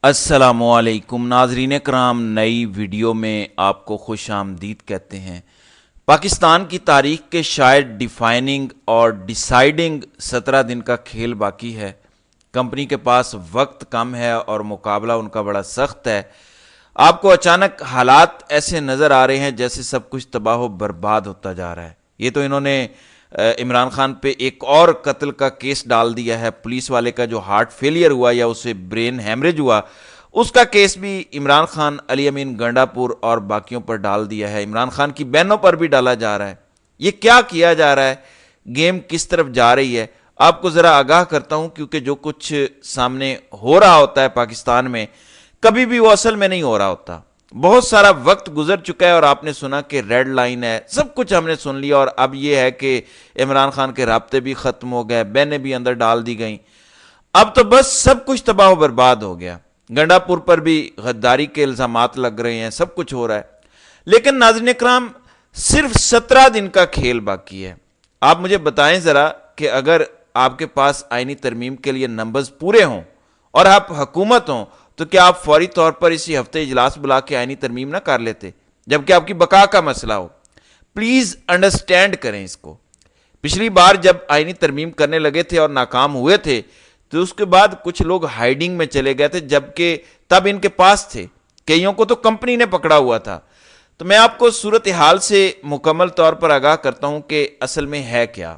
السلام علیکم ناظرین کرام، نئی ویڈیو میں آپ کو خوش آمدید کہتے ہیں۔ پاکستان کی تاریخ کے شاید ڈیفائننگ اور ڈیسائیڈنگ 17 دن کا کھیل باقی ہے۔ کمپنی کے پاس وقت کم ہے اور مقابلہ ان کا بڑا سخت ہے۔ آپ کو اچانک حالات ایسے نظر آ رہے ہیں جیسے سب کچھ تباہ و برباد ہوتا جا رہا ہے۔ یہ تو انہوں نے عمران خان پہ ایک اور قتل کا کیس ڈال دیا ہے۔ پولیس والے کا جو ہارٹ فیلئر ہوا یا اسے برین ہیمریج ہوا، اس کا کیس بھی عمران خان، علی امین گنڈا پور اور باقیوں پر ڈال دیا ہے۔ عمران خان کی بہنوں پر بھی ڈالا جا رہا ہے۔ یہ کیا جا رہا ہے؟ گیم کس طرف جا رہی ہے؟ آپ کو ذرا آگاہ کرتا ہوں، کیونکہ جو کچھ سامنے ہو رہا ہوتا ہے پاکستان میں، کبھی بھی وہ اصل میں نہیں ہو رہا ہوتا۔ بہت سارا وقت گزر چکا ہے اور آپ نے سنا کہ ریڈ لائن ہے، سب کچھ ہم نے سن لیا، اور اب یہ ہے کہ عمران خان کے رابطے بھی ختم ہو گئے، بہنیں بھی اندر ڈال دی گئیں۔ اب تو بس سب کچھ تباہ و برباد ہو گیا۔ گنڈا پور پر بھی غداری کے الزامات لگ رہے ہیں، سب کچھ ہو رہا ہے۔ لیکن ناظرین کرام، صرف 17 دن کا کھیل باقی ہے۔ آپ مجھے بتائیں ذرا کہ اگر آپ کے پاس آئینی ترمیم کے لیے نمبرز پورے ہوں اور آپ حکومت ہوں، تو کیا آپ فوری طور پر اسی ہفتے اجلاس بلا کے آئینی ترمیم نہ کر لیتے، جبکہ آپ کی بقا کا مسئلہ ہو؟ پلیز انڈرسٹینڈ کریں اس کو۔ پچھلی بار جب آئینی ترمیم کرنے لگے تھے اور ناکام ہوئے تھے، تو اس کے بعد کچھ لوگ ہائیڈنگ میں چلے گئے تھے، جبکہ تب ان کے پاس تھے۔ کئیوں کو تو کمپنی نے پکڑا ہوا تھا۔ تو میں آپ کو صورتحال سے مکمل طور پر آگاہ کرتا ہوں کہ اصل میں ہے کیا۔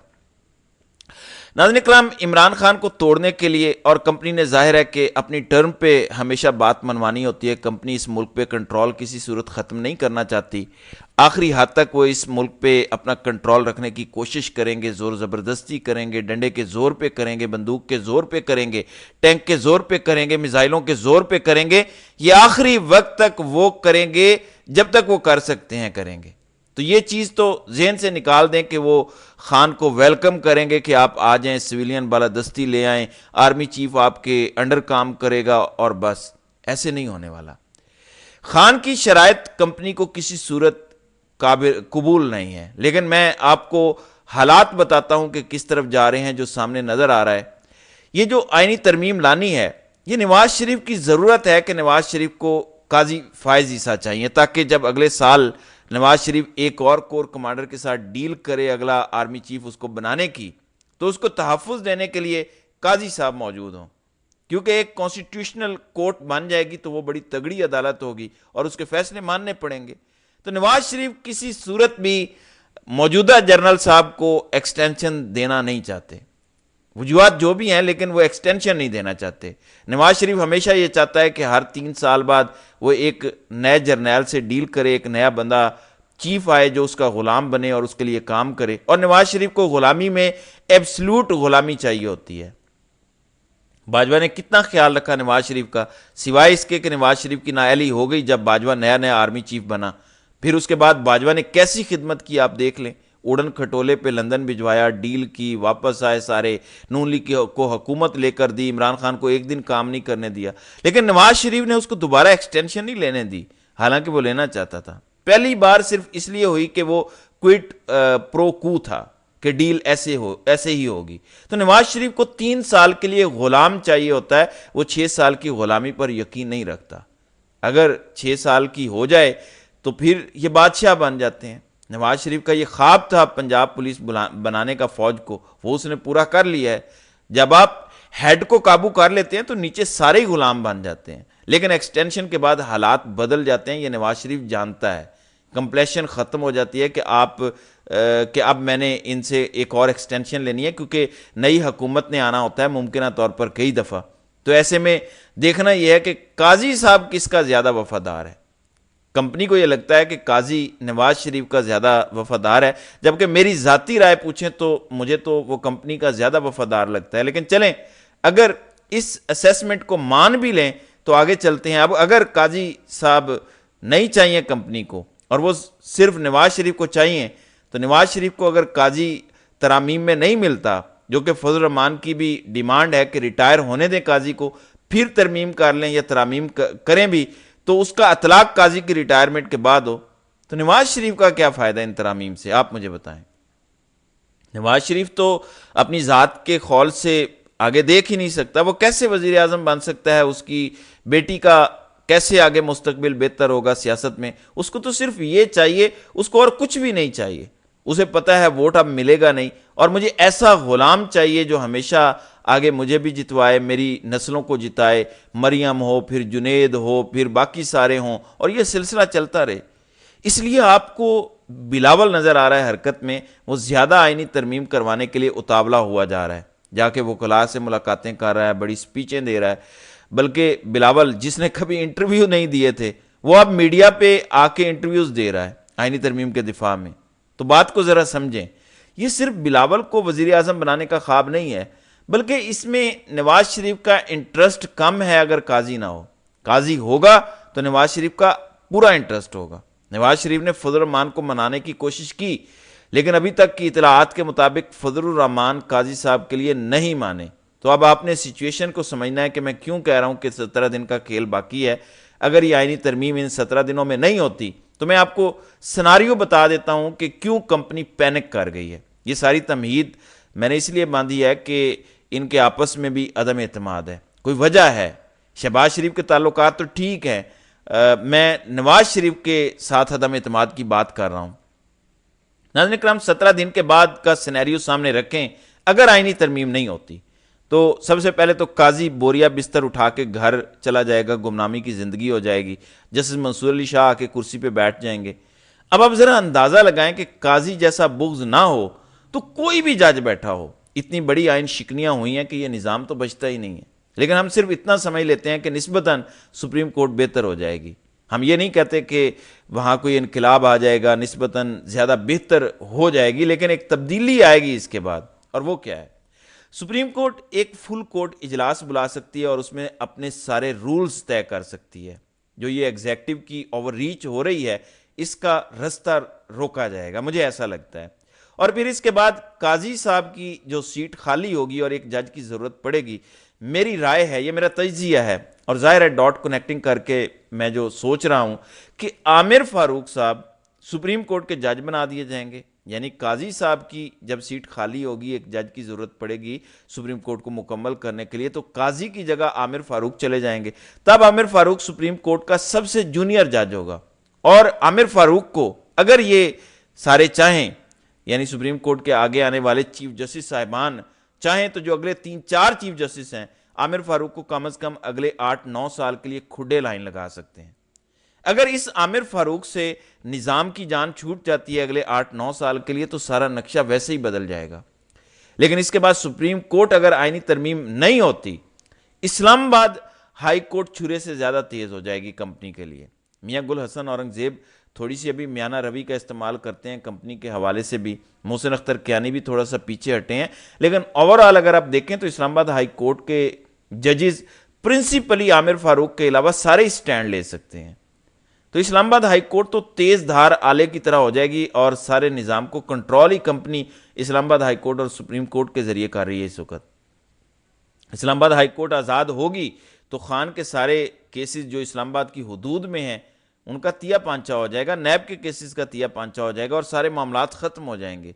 ناظرین کرام، عمران خان کو توڑنے کے لیے، اور کمپنی نے ظاہر ہے کہ اپنی ٹرم پہ ہمیشہ بات منوانی ہوتی ہے، کمپنی اس ملک پہ کنٹرول کسی صورت ختم نہیں کرنا چاہتی۔ آخری حد تک وہ اس ملک پہ اپنا کنٹرول رکھنے کی کوشش کریں گے، زور زبردستی کریں گے، ڈنڈے کے زور پہ کریں گے، بندوق کے زور پہ کریں گے، ٹینک کے زور پہ کریں گے، میزائلوں کے زور پہ کریں گے۔ یہ آخری وقت تک وہ کریں گے، جب تک وہ کر سکتے ہیں کریں گے۔ تو یہ چیز تو ذہن سے نکال دیں کہ وہ خان کو ویلکم کریں گے کہ آپ آ جائیں، سویلین بالادستی لے آئیں، آرمی چیف آپ کے انڈر کام کرے گا، اور بس ایسے نہیں ہونے والا۔ خان کی شرائط کمپنی کو کسی صورت قبول نہیں ہے، لیکن میں آپ کو حالات بتاتا ہوں کہ کس طرف جا رہے ہیں جو سامنے نظر آ رہا ہے۔ یہ جو آئینی ترمیم لانی ہے، یہ نواز شریف کی ضرورت ہے کہ نواز شریف کو قاضی فائز عیسیٰ چاہیے، تاکہ جب اگلے سال نواز شریف ایک اور کور کمانڈر کے ساتھ ڈیل کرے، اگلا آرمی چیف اس کو بنانے کی، تو اس کو تحفظ دینے کے لیے قاضی صاحب موجود ہوں۔ کیونکہ ایک کانسٹیٹیوشنل کورٹ بن جائے گی تو وہ بڑی تگڑی عدالت ہوگی اور اس کے فیصلے ماننے پڑیں گے۔ تو نواز شریف کسی صورت بھی موجودہ جنرل صاحب کو ایکسٹینشن دینا نہیں چاہتے، وجوہات جو بھی ہیں، لیکن وہ ایکسٹینشن نہیں دینا چاہتے۔ نواز شریف ہمیشہ یہ چاہتا ہے کہ ہر 3 سال بعد وہ ایک نئے جرنیل سے ڈیل کرے، ایک نیا بندہ چیف آئے جو اس کا غلام بنے اور اس کے لیے کام کرے۔ اور نواز شریف کو غلامی میں ایبسلوٹ غلامی چاہیے ہوتی ہے۔ باجوہ نے کتنا خیال رکھا نواز شریف کا، سوائے اس کے کہ نواز شریف کی نااہلی ہو گئی جب باجوہ نیا آرمی چیف بنا۔ پھر اس کے بعد باجوہ نے کیسی خدمت کی آپ دیکھ لیں، اڑن کھٹولے پہ لندن بھجوایا، ڈیل کی، واپس آئے سارے، نون لیگ کو حکومت لے کر دی، عمران خان کو ایک دن کام نہیں کرنے دیا۔ لیکن نواز شریف نے اس کو دوبارہ ایکسٹینشن نہیں لینے دی، حالانکہ وہ لینا چاہتا تھا۔ پہلی بار صرف اس لیے ہوئی کہ وہ کوئٹ پرو کو تھا کہ ڈیل ایسے ہی ہوگی۔ تو نواز شریف کو 3 سال کے لیے غلام چاہیے ہوتا ہے، وہ 6 سال کی غلامی پر یقین نہیں رکھتا۔ اگر 6 سال کی ہو جائے تو پھر یہ بادشاہ بن جاتے ہیں۔ نواز شریف کا یہ خواب تھا پنجاب پولیس بنانے کا، فوج کو، وہ اس نے پورا کر لیا ہے۔ جب آپ ہیڈ کو قابو کر لیتے ہیں تو نیچے سارے ہی غلام بن جاتے ہیں، لیکن ایکسٹینشن کے بعد حالات بدل جاتے ہیں، یہ نواز شریف جانتا ہے۔ کمپلیشن ختم ہو جاتی ہے کہ اب میں نے ان سے ایک اور ایکسٹینشن لینی ہے، کیونکہ نئی حکومت نے آنا ہوتا ہے ممکنہ طور پر کئی دفعہ۔ تو ایسے میں دیکھنا یہ ہے کہ قاضی صاحب کس کا زیادہ وفادار ہے۔ کمپنی کو یہ لگتا ہے کہ قاضی نواز شریف کا زیادہ وفادار ہے، جبکہ میری ذاتی رائے پوچھیں تو مجھے تو وہ کمپنی کا زیادہ وفادار لگتا ہے۔ لیکن چلیں، اگر اس اسیسمنٹ کو مان بھی لیں تو آگے چلتے ہیں۔ اب اگر قاضی صاحب نہیں چاہیے کمپنی کو اور وہ صرف نواز شریف کو چاہیے، تو نواز شریف کو اگر قاضی ترامیم میں نہیں ملتا، جو کہ فضل الرحمان کی بھی ڈیمانڈ ہے کہ ریٹائر ہونے دیں قاضی کو، پھر ترمیم کر لیں یا ترامیم کریں بھی، تو اس کا اطلاق قاضی کی ریٹائرمنٹ کے بعد ہو، تو نواز شریف کا کیا فائدہ ان ترامیم سے؟ آپ مجھے بتائیں۔ نواز شریف تو اپنی ذات کے خول سے آگے دیکھ ہی نہیں سکتا، وہ کیسے وزیر اعظم بن سکتا ہے؟ اس کی بیٹی کا کیسے آگے مستقبل بہتر ہوگا سیاست میں؟ اس کو تو صرف یہ چاہیے، اس کو اور کچھ بھی نہیں چاہیے۔ اسے پتا ہے ووٹ اب ملے گا نہیں، اور مجھے ایسا غلام چاہیے جو ہمیشہ آگے مجھے بھی جتوائے، میری نسلوں کو جتائے، مریم ہو، پھر جنید ہو، پھر باقی سارے ہوں، اور یہ سلسلہ چلتا رہے۔ اس لیے آپ کو بلاول نظر آ رہا ہے حرکت میں، وہ زیادہ آئینی ترمیم کروانے کے لیے اتاولا ہوا جا رہا ہے، جا کے وکلاء سے ملاقاتیں کر رہا ہے، بڑی سپیچیں دے رہا ہے۔ بلکہ بلاول جس نے کبھی انٹرویو نہیں دیے تھے، وہ اب میڈیا پہ آ کے انٹرویوز دے رہا ہے آئینی ترمیم کے دفاع میں۔ تو بات کو ذرا سمجھیں، یہ صرف بلاول کو وزیر اعظم بنانے کا خواب نہیں ہے، بلکہ اس میں نواز شریف کا انٹرسٹ کم ہے۔ اگر قاضی نہ ہو، قاضی ہوگا تو نواز شریف کا پورا انٹرسٹ ہوگا۔ نواز شریف نے فضل الرحمان کو منانے کی کوشش کی، لیکن ابھی تک کی اطلاعات کے مطابق فضل الرحمان قاضی صاحب کے لیے نہیں مانے۔ تو اب آپ نے سچویشن کو سمجھنا ہے کہ میں کیوں کہہ رہا ہوں کہ 17 دن کا کھیل باقی ہے۔ اگر یہ آئینی ترمیم ان 17 دنوں میں نہیں ہوتی تو میں آپ کو سناریو بتا دیتا ہوں کہ کیوں کمپنی پینک کر گئی ہے۔ یہ ساری تمہید میں نے اس لیے باندھی ہے کہ ان کے آپس میں بھی عدم اعتماد ہے، کوئی وجہ ہے۔ شہباز شریف کے تعلقات تو ٹھیک ہیں، میں نواز شریف کے ساتھ عدم اعتماد کی بات کر رہا ہوں۔ ناظرین کرام، 17 دن کے بعد کا سینیریو سامنے رکھیں، اگر آئینی ترمیم نہیں ہوتی تو سب سے پہلے تو قاضی بوریا بستر اٹھا کے گھر چلا جائے گا، گمنامی کی زندگی ہو جائے گی، جسٹس منصور علی شاہ آ کے کرسی پہ بیٹھ جائیں گے۔ اب آپ ذرا اندازہ لگائیں کہ قاضی جیسا بغض نہ ہو تو کوئی بھی جج بیٹھا ہو، اتنی بڑی آئین شکنیاں ہوئی ہیں کہ یہ نظام تو بچتا ہی نہیں ہے۔ لیکن ہم صرف اتنا سمجھ لیتے ہیں کہ نسبتاً سپریم کورٹ بہتر ہو جائے گی۔ ہم یہ نہیں کہتے کہ وہاں کوئی انقلاب آ جائے گا، نسبتاً زیادہ بہتر ہو جائے گی، لیکن ایک تبدیلی آئے گی اس کے بعد، اور وہ کیا ہے؟ سپریم کورٹ ایک فل کورٹ اجلاس بلا سکتی ہے اور اس میں اپنے سارے رولز طے کر سکتی ہے۔ جو یہ ایگزیکٹو کی اوور ریچ ہو رہی ہے، اس کا رستہ روکا جائے گا، مجھے ایسا لگتا ہے۔ اور پھر اس کے بعد قاضی صاحب کی جو سیٹ خالی ہوگی اور ایک جج کی ضرورت پڑے گی، میری رائے ہے، یہ میرا تجزیہ ہے، اور ظاہر ہے ڈاٹ کنیکٹنگ کر کے میں جو سوچ رہا ہوں کہ عامر فاروق صاحب سپریم کورٹ کے جج بنا دیے جائیں گے۔ یعنی قاضی صاحب کی جب سیٹ خالی ہوگی، ایک جج کی ضرورت پڑے گی سپریم کورٹ کو مکمل کرنے کے لیے، تو قاضی کی جگہ عامر فاروق چلے جائیں گے۔ تب عامر فاروق سپریم کورٹ کا سب سے جونیئر جج ہوگا، اور عامر فاروق کو اگر یہ سارے چاہیں، یعنی سپریم کورٹ کے آگے آنے والے چیف جسٹس صاحبان چاہیں، تو جو اگلے 3-4 چیف جسٹس ہیں، عامر فاروق کو کم از کم اگلے 8-9 سال کے لیے کھڈے لائن لگا سکتے ہیں۔ اگر اس عامر فاروق سے نظام کی جان چھوٹ جاتی ہے اگلے 8-9 سال کے لیے، تو سارا نقشہ ویسے ہی بدل جائے گا۔ لیکن اس کے بعد سپریم کورٹ اگر آئینی ترمیم نہیں ہوتی، اسلام آباد ہائی کورٹ چھرے سے زیادہ تیز ہو جائے گی کمپنی کے لیے۔ میاں گل حسن اورنگزیب تھوڑی سی ابھی میانہ روی کا استعمال کرتے ہیں کمپنی کے حوالے سے بھی، محسن اختر کیانی بھی تھوڑا سا پیچھے ہٹے ہیں، لیکن اوورآل اگر آپ دیکھیں تو اسلام آباد ہائی کورٹ کے ججز پرنسپلی عامر فاروق کے علاوہ سارے اسٹینڈ لے سکتے ہیں۔ تو اسلام آباد ہائی کورٹ تو تیز دھار آلے کی طرح ہو جائے گی، اور سارے نظام کو کنٹرول ہی کمپنی اسلام آباد ہائی کورٹ اور سپریم کورٹ کے ذریعے کر رہی ہے۔ اس وقت اسلام آباد ہائی کورٹ آزاد ہوگی تو خان کے سارے کیسز جو اسلام آباد کی حدود میں ہیں ان کا تیا پانچا ہو جائے گا، نیب کے کیسز کا تیا پانچا ہو جائے گا، اور سارے معاملات ختم ہو جائیں گے۔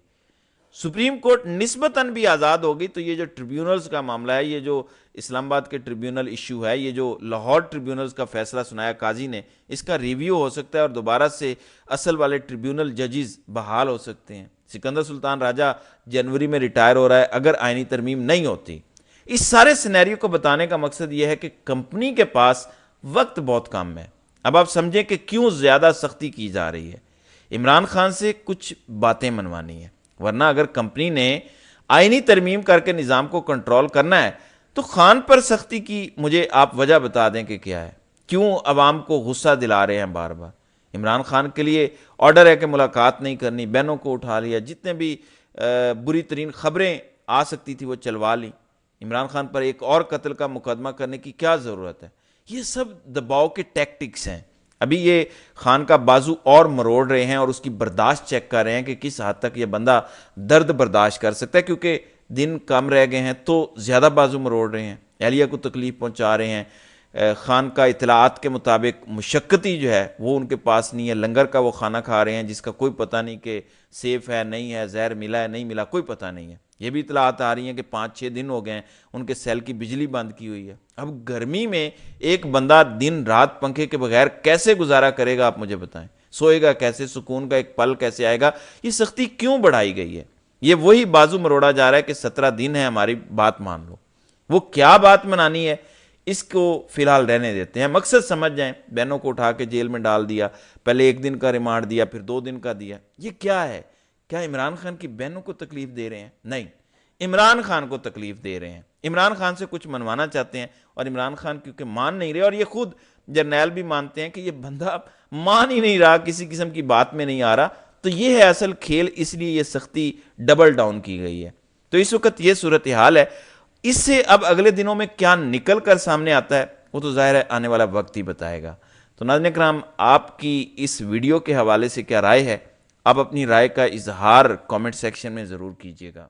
سپریم کورٹ نسبتاً بھی آزاد ہوگی تو یہ جو ٹریبیونلز کا معاملہ ہے، یہ جو اسلام آباد کے ٹریبیونل ایشو ہے، یہ جو لاہور ٹریبیونلز کا فیصلہ سنایا قاضی نے، اس کا ریویو ہو سکتا ہے اور دوبارہ سے اصل والے ٹریبیونل ججز بحال ہو سکتے ہیں۔ سکندر سلطان راجہ جنوری میں ریٹائر ہو رہا ہے اگر آئینی ترمیم نہیں ہوتی۔ اس سارے سینیریو کو بتانے کا مقصد یہ ہے کہ کمپنی کے پاس وقت بہت کم ہے۔ اب آپ سمجھیں کہ کیوں زیادہ سختی کی جا رہی ہے۔ عمران خان سے کچھ باتیں منوانی ہیں، ورنہ اگر کمپنی نے آئینی ترمیم کر کے نظام کو کنٹرول کرنا ہے تو خان پر سختی کی مجھے آپ وجہ بتا دیں کہ کیا ہے، کیوں عوام کو غصہ دلا رہے ہیں بار بار۔ عمران خان کے لیے آرڈر ہے کہ ملاقات نہیں کرنی، بہنوں کو اٹھا لیا، جتنے بھی بری ترین خبریں آ سکتی تھی وہ چلوا لی۔ عمران خان پر ایک اور قتل کا مقدمہ کرنے کی کیا ضرورت ہے؟ یہ سب دباؤ کے ٹیکٹکس ہیں۔ ابھی یہ خان کا بازو اور مروڑ رہے ہیں اور اس کی برداشت چیک کر رہے ہیں کہ کس حد تک یہ بندہ درد برداشت کر سکتا ہے، کیونکہ دن کم رہ گئے ہیں تو زیادہ بازو مروڑ رہے ہیں، اہلیہ کو تکلیف پہنچا رہے ہیں۔ خان کا اطلاعات کے مطابق مشقتی جو ہے وہ ان کے پاس نہیں ہے، لنگر کا وہ کھانا کھا رہے ہیں جس کا کوئی پتہ نہیں کہ سیف ہے نہیں ہے، زہر ملا ہے نہیں ملا، کوئی پتہ نہیں ہے۔ یہ بھی اطلاعات آ رہی ہیں کہ 5-6 دن ہو گئے ہیں ان کے سیل کی بجلی بند کی ہوئی ہے۔ اب گرمی میں ایک بندہ دن رات پنکھے کے بغیر کیسے گزارا کرے گا، آپ مجھے بتائیں، سوئے گا کیسے، سکون کا ایک پل کیسے آئے گا؟ یہ سختی کیوں بڑھائی گئی ہے؟ یہ وہی بازو مروڑا جا رہا ہے کہ 17 دن ہے، ہماری بات مان لو۔ وہ کیا بات منانی ہے، اس کو فی الحال رہنے دیتے ہیں۔ مقصد سمجھ جائیں، بہنوں کو اٹھا کے جیل میں ڈال دیا، پہلے 1 دن کا ریمانڈ دیا، پھر 2 دن کا دیا۔ یہ کیا ہے؟ کیا عمران خان کی بہنوں کو تکلیف دے رہے ہیں؟ نہیں، عمران خان کو تکلیف دے رہے ہیں۔ عمران خان سے کچھ منوانا چاہتے ہیں، اور عمران خان کیونکہ مان نہیں رہے، اور یہ خود جرنیل بھی مانتے ہیں کہ یہ بندہ مان ہی نہیں رہا، کسی قسم کی بات میں نہیں آ رہا، تو یہ ہے اصل کھیل، اس لیے یہ سختی ڈبل ڈاؤن کی گئی ہے۔ تو اس وقت یہ صورتحال ہے۔ اس سے اب اگلے دنوں میں کیا نکل کر سامنے آتا ہے وہ تو ظاہر ہے آنے والا وقت ہی بتائے گا۔ تو ناظرین کرام، آپ کی اس ویڈیو کے حوالے سے کیا رائے ہے؟ آپ اپنی رائے کا اظہار کامنٹ سیکشن میں ضرور کیجیے گا۔